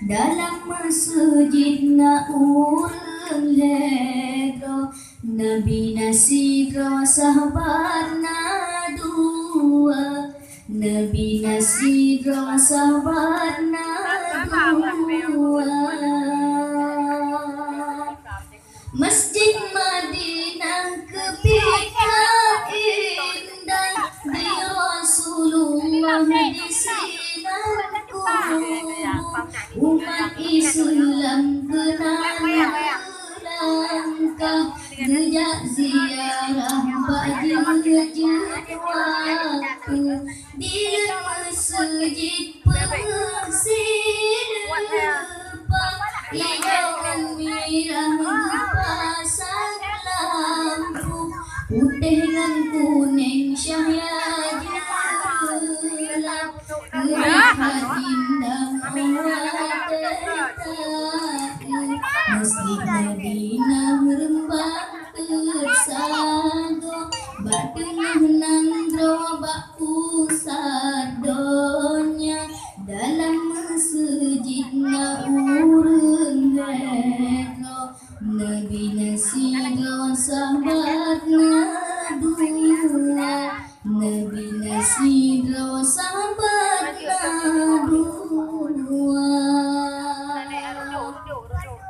dalam masjid na urang ledro Nabi nasidro sahabat na dua Nabi nasidro sahabat na dua Masjid Madinah ketika indah di Rasulullah di sinarku umat Islam kenal langkah jejak ziarah bagi waktu di masjid pesir hijau merah pasang lampu putih dan kuning cahaya gelap gerakan indah Masjid Madinah rembang tersado batu nandro bak pusat donya dalam masjid na urang ledro Nabi nasidro sahabat na dua Nabi